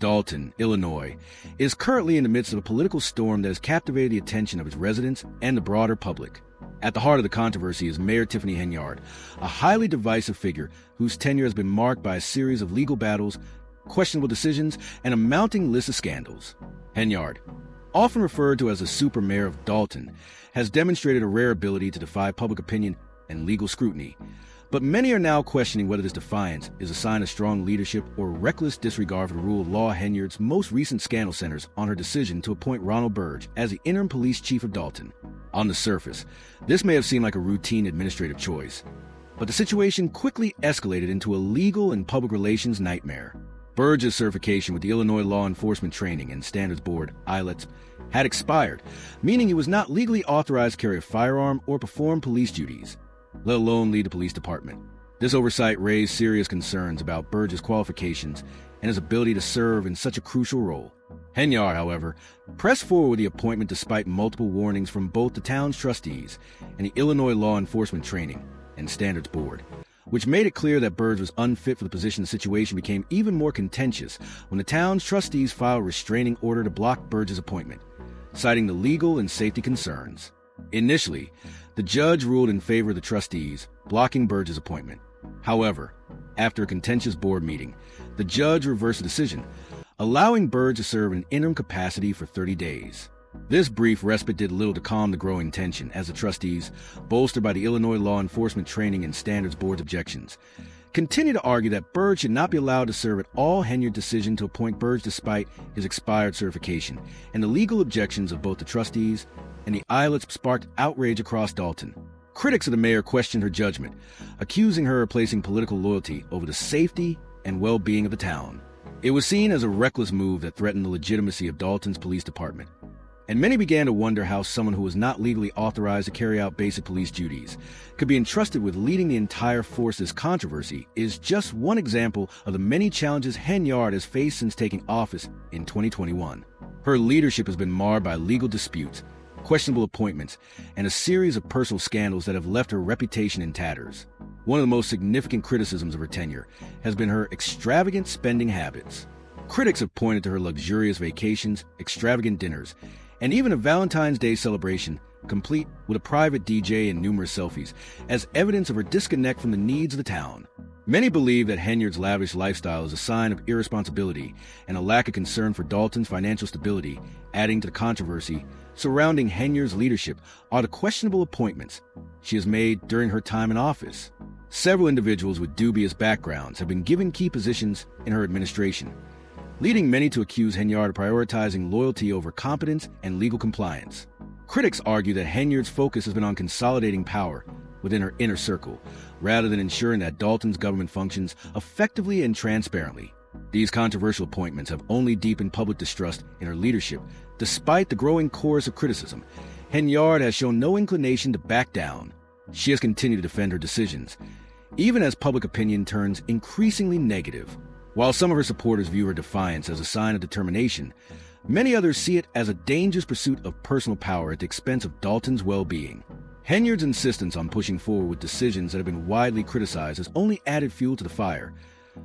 Dalton, Illinois, is currently in the midst of a political storm that has captivated the attention of its residents and the broader public. At the heart of the controversy is Mayor Tiffany Henyard, a highly divisive figure whose tenure has been marked by a series of legal battles, questionable decisions, and a mounting list of scandals. Henyard, often referred to as the super mayor of Dolton, has demonstrated a rare ability to defy public opinion and legal scrutiny. But many are now questioning whether this defiance is a sign of strong leadership or reckless disregard for the rule of law. Henyard's most recent scandal centers on her decision to appoint Ronald Burge as the interim police chief of Dalton. On the surface, this may have seemed like a routine administrative choice, but the situation quickly escalated into a legal and public relations nightmare. Burge's certification with the Illinois Law Enforcement Training and Standards Board, ILETS, had expired, meaning he was not legally authorized to carry a firearm or perform police duties, let alone lead the police department. This oversight raised serious concerns about Burge's qualifications and his ability to serve in such a crucial role. Henyard, however, pressed forward with the appointment despite multiple warnings from both the town's trustees and the Illinois Law Enforcement Training and Standards Board, which made it clear that Burge was unfit for the position. The situation became even more contentious when the town's trustees filed a restraining order to block Burge's appointment, citing the legal and safety concerns. Initially, the judge ruled in favor of the trustees, blocking Burge's appointment. However, after a contentious board meeting, the judge reversed the decision, allowing Burge to serve in an interim capacity for 30 days. This brief respite did little to calm the growing tension, as the trustees, bolstered by the Illinois Law Enforcement Training and Standards Board's objections, continue to argue that Burge should not be allowed to serve at all. Henyard's decision to appoint Burge despite his expired certification and the legal objections of both the trustees and the ILETS sparked outrage across Dalton. Critics of the mayor questioned her judgment, accusing her of placing political loyalty over the safety and well-being of the town. It was seen as a reckless move that threatened the legitimacy of Dalton's police department, and many began to wonder how someone who was not legally authorized to carry out basic police duties could be entrusted with leading the entire force. This controversy is just one example of the many challenges Henyard has faced since taking office in 2021. Her leadership has been marred by legal disputes, questionable appointments, and a series of personal scandals that have left her reputation in tatters. One of the most significant criticisms of her tenure has been her extravagant spending habits. Critics have pointed to her luxurious vacations, extravagant dinners, and even a Valentine's Day celebration, complete with a private DJ and numerous selfies, as evidence of her disconnect from the needs of the town. Many believe that Henyard's lavish lifestyle is a sign of irresponsibility and a lack of concern for Dalton's financial stability. Adding to the controversy surrounding Henyard's leadership are the questionable appointments she has made during her time in office. Several individuals with dubious backgrounds have been given key positions in her administration, leading many to accuse Henyard of prioritizing loyalty over competence and legal compliance. Critics argue that Henyard's focus has been on consolidating power within her inner circle, rather than ensuring that Dalton's government functions effectively and transparently. These controversial appointments have only deepened public distrust in her leadership. Despite the growing chorus of criticism, Henyard has shown no inclination to back down. She has continued to defend her decisions, even as public opinion turns increasingly negative. While some of her supporters view her defiance as a sign of determination, many others see it as a dangerous pursuit of personal power at the expense of Dalton's well-being. Henyard's insistence on pushing forward with decisions that have been widely criticized has only added fuel to the fire,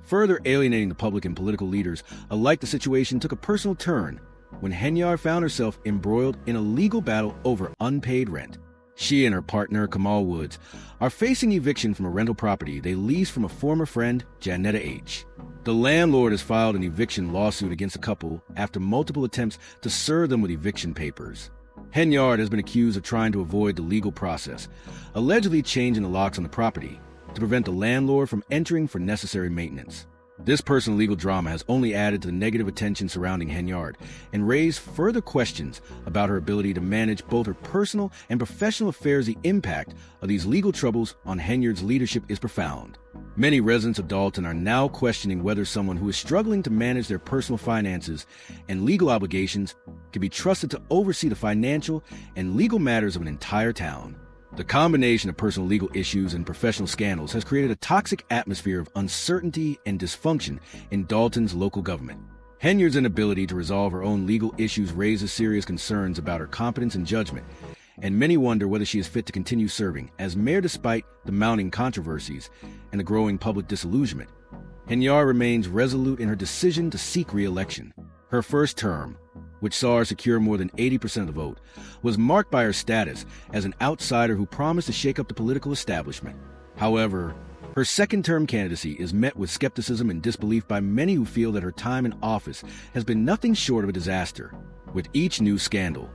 further alienating the public and political leaders alike. The situation took a personal turn when Henyard found herself embroiled in a legal battle over unpaid rent. She and her partner, Kamal Woods, are facing eviction from a rental property they leased from a former friend, Janetta H. The landlord has filed an eviction lawsuit against the couple after multiple attempts to serve them with eviction papers. Henyard has been accused of trying to avoid the legal process, allegedly changing the locks on the property to prevent the landlord from entering for necessary maintenance. This personal legal drama has only added to the negative attention surrounding Henyard and raised further questions about her ability to manage both her personal and professional affairs. The impact of these legal troubles on Henyard's leadership is profound. Many residents of Dalton are now questioning whether someone who is struggling to manage their personal finances and legal obligations can be trusted to oversee the financial and legal matters of an entire town. The combination of personal legal issues and professional scandals has created a toxic atmosphere of uncertainty and dysfunction in Dalton's local government. Henyard's inability to resolve her own legal issues raises serious concerns about her competence and judgment, and many wonder whether she is fit to continue serving as mayor despite the mounting controversies and the growing public disillusionment. Henyard remains resolute in her decision to seek re-election. Her first term, which saw her secure more than 80% of the vote, was marked by her status as an outsider who promised to shake up the political establishment. However, her second-term candidacy is met with skepticism and disbelief by many who feel that her time in office has been nothing short of a disaster. With each new scandal,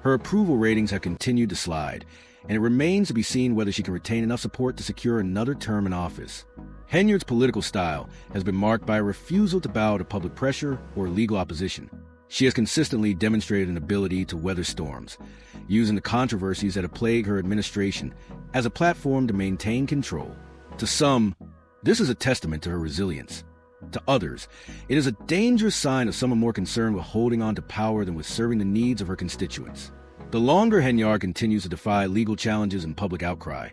her approval ratings have continued to slide, and it remains to be seen whether she can retain enough support to secure another term in office. Henyard's political style has been marked by a refusal to bow to public pressure or legal opposition. She has consistently demonstrated an ability to weather storms, using the controversies that have plagued her administration as a platform to maintain control. To some, this is a testament to her resilience. To others, it is a dangerous sign of someone more concerned with holding on to power than with serving the needs of her constituents. The longer Henyard continues to defy legal challenges and public outcry,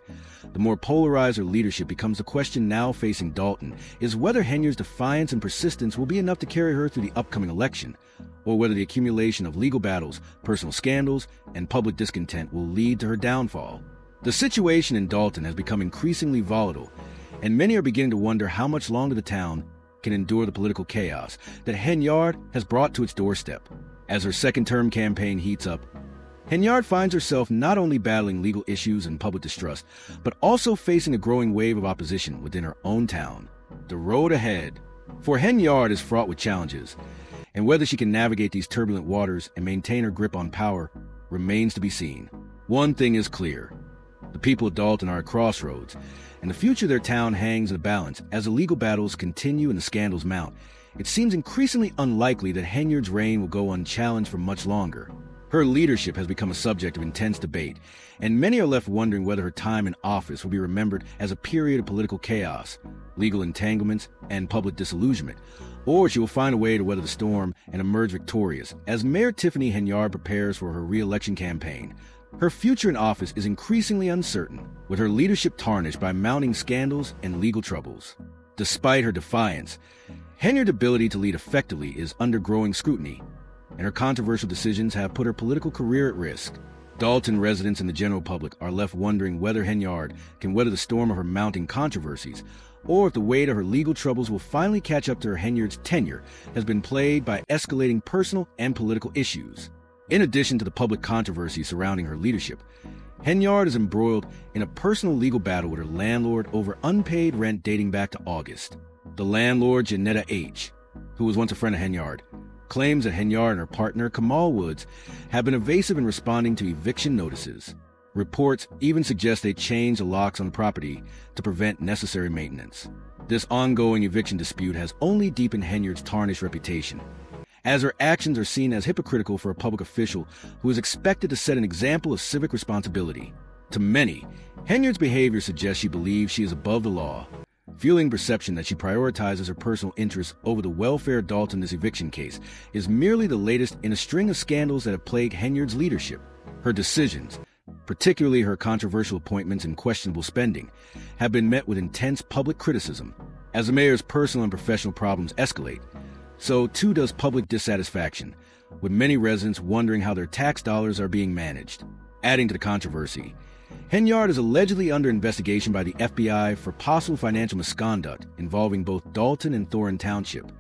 the more polarized her leadership becomes. The question now facing Dalton is whether Henyard's defiance and persistence will be enough to carry her through the upcoming election, or whether the accumulation of legal battles, personal scandals, and public discontent will lead to her downfall. The situation in Dalton has become increasingly volatile, and many are beginning to wonder how much longer the town can endure the political chaos that Henyard has brought to its doorstep. As her second-term campaign heats up, Henyard finds herself not only battling legal issues and public distrust, but also facing a growing wave of opposition within her own town. The road ahead for Henyard is fraught with challenges, and whether she can navigate these turbulent waters and maintain her grip on power remains to be seen. One thing is clear: the people of Dalton are at crossroads, and the future of their town hangs in the balance. As the legal battles continue and the scandals mount, it seems increasingly unlikely that Henyard's reign will go unchallenged for much longer. Her leadership has become a subject of intense debate, and many are left wondering whether her time in office will be remembered as a period of political chaos, legal entanglements, and public disillusionment, or she will find a way to weather the storm and emerge victorious. As Mayor Tiffany Henyard prepares for her re-election campaign, her future in office is increasingly uncertain, with her leadership tarnished by mounting scandals and legal troubles. Despite her defiance, Henyard's ability to lead effectively is under growing scrutiny, and her controversial decisions have put her political career at risk. Dalton residents and the general public are left wondering whether Henyard can weather the storm of her mounting controversies, or if the weight of her legal troubles will finally catch up to her. Henyard's tenure has been plagued by escalating personal and political issues. In addition to the public controversy surrounding her leadership, Henyard is embroiled in a personal legal battle with her landlord over unpaid rent dating back to August. The landlord, Janetta H., who was once a friend of Henyard, claims that Henyard and her partner, Kamal Woods, have been evasive in responding to eviction notices. Reports even suggest they changed the locks on the property to prevent necessary maintenance. This ongoing eviction dispute has only deepened Henyard's tarnished reputation, as her actions are seen as hypocritical for a public official who is expected to set an example of civic responsibility. To many, Henyard's behavior suggests she believes she is above the law, fueling perception that she prioritizes her personal interests over the welfare of Dalton. This eviction case is merely the latest in a string of scandals that have plagued Henyard's leadership. Her decisions, particularly her controversial appointments and questionable spending, have been met with intense public criticism. As the mayor's personal and professional problems escalate, so too does public dissatisfaction, with many residents wondering how their tax dollars are being managed. Adding to the controversy, Henyard is allegedly under investigation by the FBI for possible financial misconduct involving both Dalton and Thorin Township,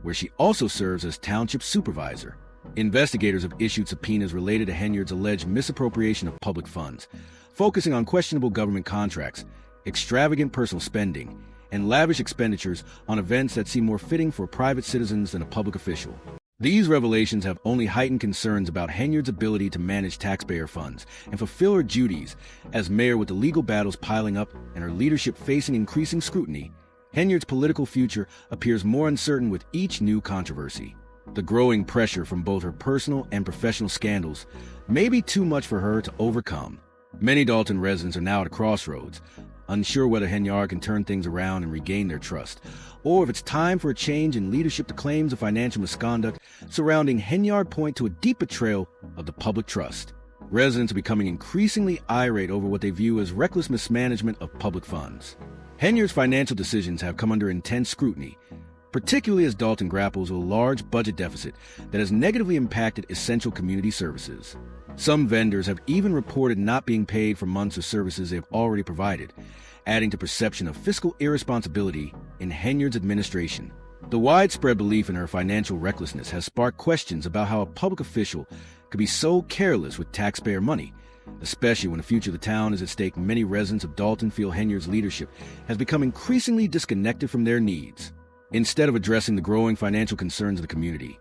where she also serves as township supervisor. Investigators have issued subpoenas related to Henyard's alleged misappropriation of public funds, focusing on questionable government contracts, extravagant personal spending, and lavish expenditures on events that seem more fitting for private citizens than a public official. These revelations have only heightened concerns about Henyard's ability to manage taxpayer funds and fulfill her duties as mayor. With the legal battles piling up and her leadership facing increasing scrutiny, Henyard's political future appears more uncertain with each new controversy. The growing pressure from both her personal and professional scandals may be too much for her to overcome. Many Dalton residents are now at a crossroads, unsure whether Henyard can turn things around and regain their trust, or if it's time for a change in leadership. The claims of financial misconduct surrounding Henyard point to a deep betrayal of the public trust. Residents are becoming increasingly irate over what they view as reckless mismanagement of public funds. Henyard's financial decisions have come under intense scrutiny, particularly as Dalton grapples with a large budget deficit that has negatively impacted essential community services. Some vendors have even reported not being paid for months of services they have already provided, adding to perception of fiscal irresponsibility in Henyard's administration. The widespread belief in her financial recklessness has sparked questions about how a public official could be so careless with taxpayer money, especially when the future of the town is at stake. Many residents of Dalton feel Henyard's leadership has become increasingly disconnected from their needs. Instead of addressing the growing financial concerns of the community,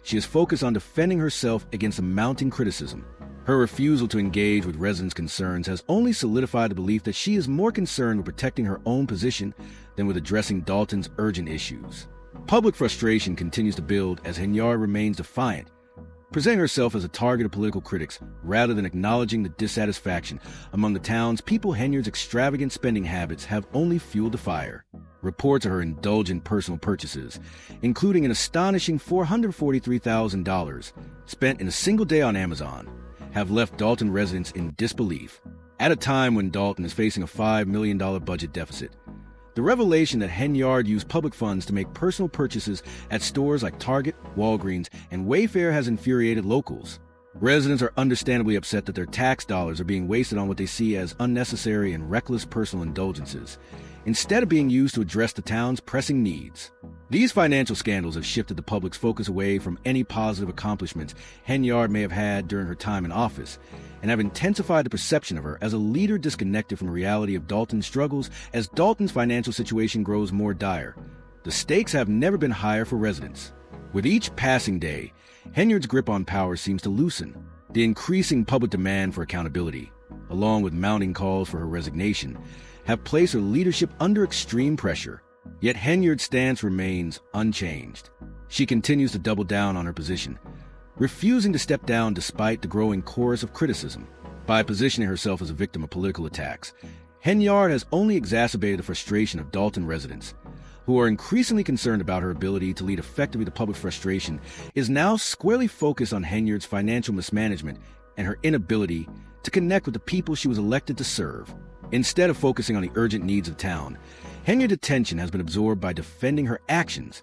she is focused on defending herself against the mounting criticism. Her refusal to engage with residents' concerns has only solidified the belief that she is more concerned with protecting her own position than with addressing Dalton's urgent issues. Public frustration continues to build as Henyard remains defiant, presenting herself as a target of political critics rather than acknowledging the dissatisfaction among the town's people. Henyard's extravagant spending habits have only fueled the fire. Reports of her indulgent personal purchases, including an astonishing $443,000 spent in a single day on Amazon, have left Dalton residents in disbelief. At a time when Dalton is facing a $5 million budget deficit, the revelation that Henyard used public funds to make personal purchases at stores like Target, Walgreens, and Wayfair has infuriated locals. Residents are understandably upset that their tax dollars are being wasted on what they see as unnecessary and reckless personal indulgences, instead of being used to address the town's pressing needs. These financial scandals have shifted the public's focus away from any positive accomplishments Henyard may have had during her time in office, and have intensified the perception of her as a leader disconnected from the reality of Dalton's struggles. As Dalton's financial situation grows more dire, the stakes have never been higher for residents. With each passing day, Henyard's grip on power seems to loosen. The increasing public demand for accountability, along with mounting calls for her resignation, have placed her leadership under extreme pressure. Yet Henyard's stance remains unchanged. She continues to double down on her position, refusing to step down despite the growing chorus of criticism. By positioning herself as a victim of political attacks, Henyard has only exacerbated the frustration of Dalton residents, who are increasingly concerned about her ability to lead effectively. The public frustration is now squarely focused on Henyard's financial mismanagement and her inability to connect with the people she was elected to serve. Instead of focusing on the urgent needs of town, Henyard's attention has been absorbed by defending her actions,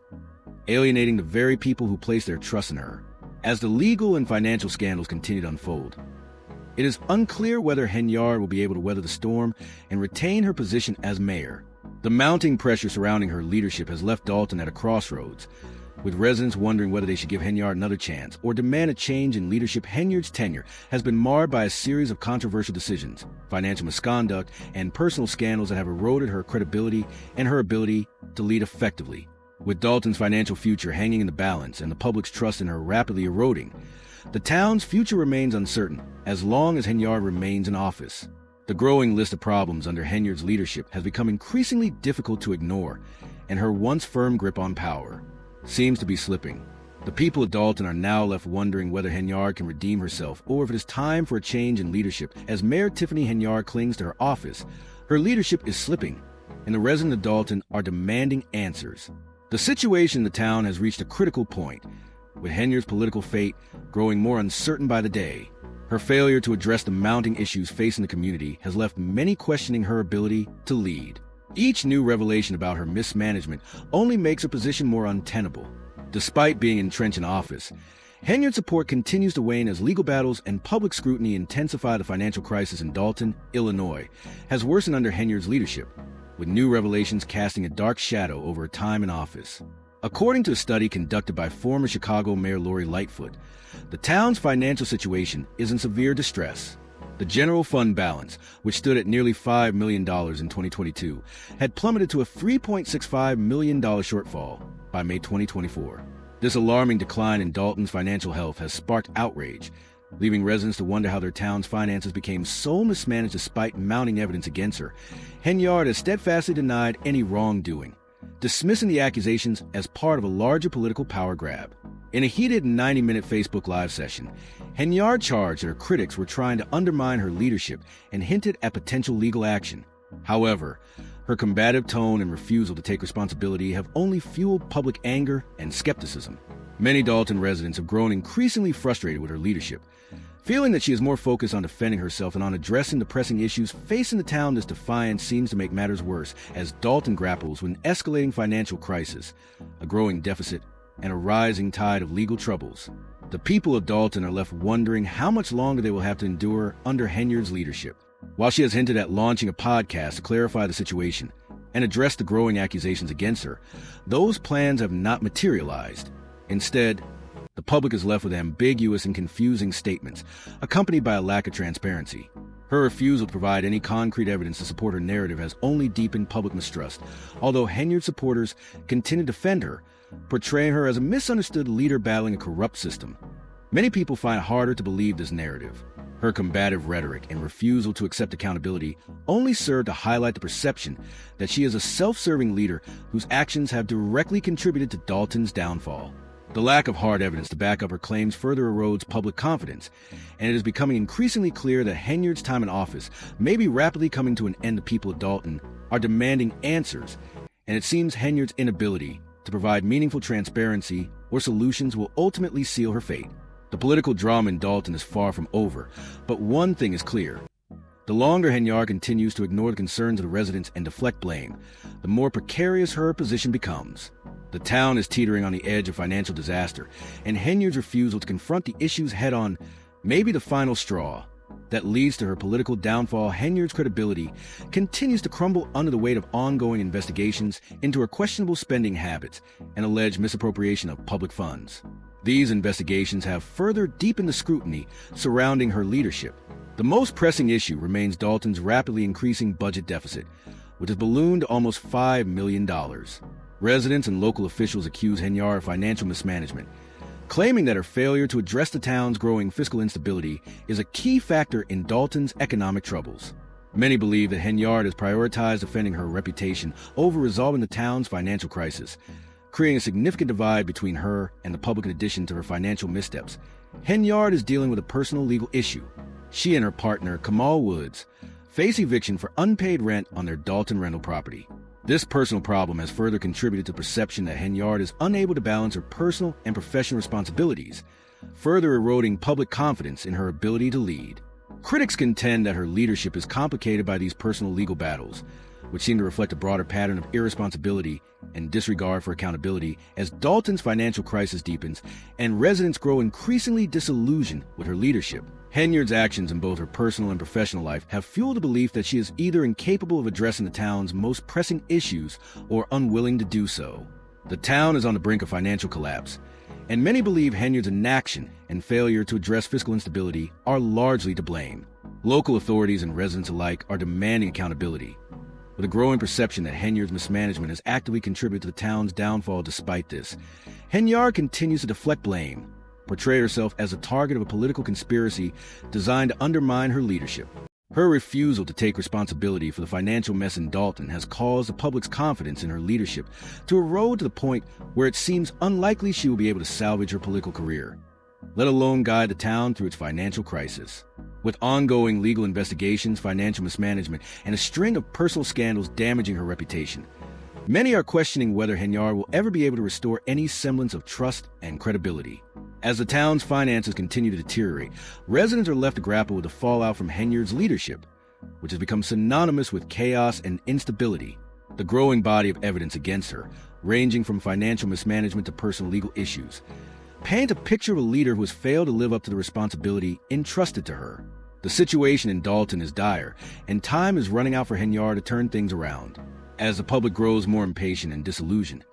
alienating the very people who place their trust in her. As the legal and financial scandals continue to unfold, it is unclear whether Henyard will be able to weather the storm and retain her position as mayor. The mounting pressure surrounding her leadership has left Dalton at a crossroads, with residents wondering whether they should give Henyard another chance or demand a change in leadership. Henyard's tenure has been marred by a series of controversial decisions, financial misconduct, and personal scandals that have eroded her credibility and her ability to lead effectively. With Dalton's financial future hanging in the balance and the public's trust in her rapidly eroding, the town's future remains uncertain as long as Henyard remains in office. The growing list of problems under Henyard's leadership has become increasingly difficult to ignore, and her once firm grip on power seems to be slipping. The people of Dalton are now left wondering whether Henyard can redeem herself or if it is time for a change in leadership. As Mayor Tiffany Henyard clings to her office, her leadership is slipping, and the residents of Dalton are demanding answers. The situation in the town has reached a critical point, with Henyard's political fate growing more uncertain by the day. Her failure to address the mounting issues facing the community has left many questioning her ability to lead. Each new revelation about her mismanagement only makes her position more untenable. Despite being entrenched in office, Henyard's support continues to wane as legal battles and public scrutiny intensify. The financial crisis in Dalton, Illinois, has worsened under Henyard's leadership, with new revelations casting a dark shadow over her time in office. According to a study conducted by former Chicago Mayor Lori Lightfoot, the town's financial situation is in severe distress. The general fund balance, which stood at nearly $5 million in 2022, had plummeted to a $3.65 million shortfall by May 2024. This alarming decline in Dalton's financial health has sparked outrage, leaving residents to wonder how their town's finances became so mismanaged despite mounting evidence against her. Henyard has steadfastly denied any wrongdoing, dismissing the accusations as part of a larger political power grab. In a heated 90-minute Facebook Live session, Henyard charged that her critics were trying to undermine her leadership and hinted at potential legal action. However, her combative tone and refusal to take responsibility have only fueled public anger and skepticism. Many Dalton residents have grown increasingly frustrated with her leadership, feeling that she is more focused on defending herself and on addressing the pressing issues facing the town. This defiance seems to make matters worse as Dalton grapples with an escalating financial crisis, a growing deficit, and a rising tide of legal troubles. The people of Dalton are left wondering how much longer they will have to endure under Henyard's leadership. While she has hinted at launching a podcast to clarify the situation, and address the growing accusations against her, those plans have not materialized. Instead, the public is left with ambiguous and confusing statements, accompanied by a lack of transparency. Her refusal to provide any concrete evidence to support her narrative has only deepened public mistrust, although Henyard supporters continue to defend her, portraying her as a misunderstood leader battling a corrupt system. Many people find it harder to believe this narrative. Her combative rhetoric and refusal to accept accountability only serve to highlight the perception that she is a self-serving leader whose actions have directly contributed to Dalton's downfall. The lack of hard evidence to back up her claims further erodes public confidence, and it is becoming increasingly clear that Henyard's time in office may be rapidly coming to an end. The people of Dalton are demanding answers, and it seems Henyard's inability to provide meaningful transparency or solutions will ultimately seal her fate. The political drama in Dalton is far from over, but one thing is clear. The longer Henyard continues to ignore the concerns of the residents and deflect blame, the more precarious her position becomes. The town is teetering on the edge of financial disaster, and Henyard's refusal to confront the issues head-on may be the final straw that leads to her political downfall. Henyard's credibility continues to crumble under the weight of ongoing investigations into her questionable spending habits and alleged misappropriation of public funds. These investigations have further deepened the scrutiny surrounding her leadership. The most pressing issue remains Dalton's rapidly increasing budget deficit, which has ballooned to almost $5 million. Residents and local officials accuse Henyard of financial mismanagement, claiming that her failure to address the town's growing fiscal instability is a key factor in Dalton's economic troubles. Many believe that Henyard has prioritized defending her reputation over resolving the town's financial crisis, creating a significant divide between her and the public. In addition to her financial missteps, Henyard is dealing with a personal legal issue. She and her partner, Kamal Woods, face eviction for unpaid rent on their Dalton rental property. This personal problem has further contributed to the perception that Henyard is unable to balance her personal and professional responsibilities, further eroding public confidence in her ability to lead. Critics contend that her leadership is complicated by these personal legal battles, which seem to reflect a broader pattern of irresponsibility and disregard for accountability as Dalton's financial crisis deepens and residents grow increasingly disillusioned with her leadership. Henyard's actions in both her personal and professional life have fueled the belief that she is either incapable of addressing the town's most pressing issues or unwilling to do so. The town is on the brink of financial collapse, and many believe Henyard's inaction and failure to address fiscal instability are largely to blame. Local authorities and residents alike are demanding accountability, with a growing perception that Henyard's mismanagement has actively contributed to the town's downfall. Despite this, Henyard continues to deflect blame, portray herself as a target of a political conspiracy designed to undermine her leadership. Her refusal to take responsibility for the financial mess in Dalton has caused the public's confidence in her leadership to erode to the point where it seems unlikely she will be able to salvage her political career, let alone guide the town through its financial crisis. With ongoing legal investigations, financial mismanagement, and a string of personal scandals damaging her reputation, many are questioning whether Henyard will ever be able to restore any semblance of trust and credibility. As the town's finances continue to deteriorate, residents are left to grapple with the fallout from Henyard's leadership, which has become synonymous with chaos and instability. The growing body of evidence against her, ranging from financial mismanagement to personal legal issues, paint a picture of a leader who has failed to live up to the responsibility entrusted to her. The situation in Dalton is dire, and time is running out for Henyard to turn things around. As the public grows more impatient and disillusioned,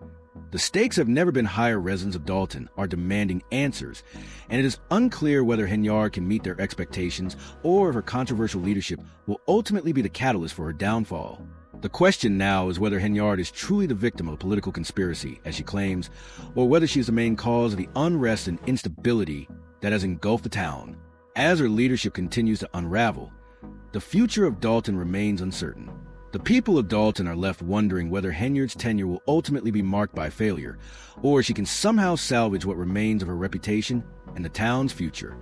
the stakes have never been higher. Residents of Dalton are demanding answers, and it is unclear whether Henyard can meet their expectations or if her controversial leadership will ultimately be the catalyst for her downfall. The question now is whether Henyard is truly the victim of a political conspiracy, as she claims, or whether she is the main cause of the unrest and instability that has engulfed the town. As her leadership continues to unravel, the future of Dalton remains uncertain. The people of Dalton are left wondering whether Henyard's tenure will ultimately be marked by failure, or she can somehow salvage what remains of her reputation and the town's future.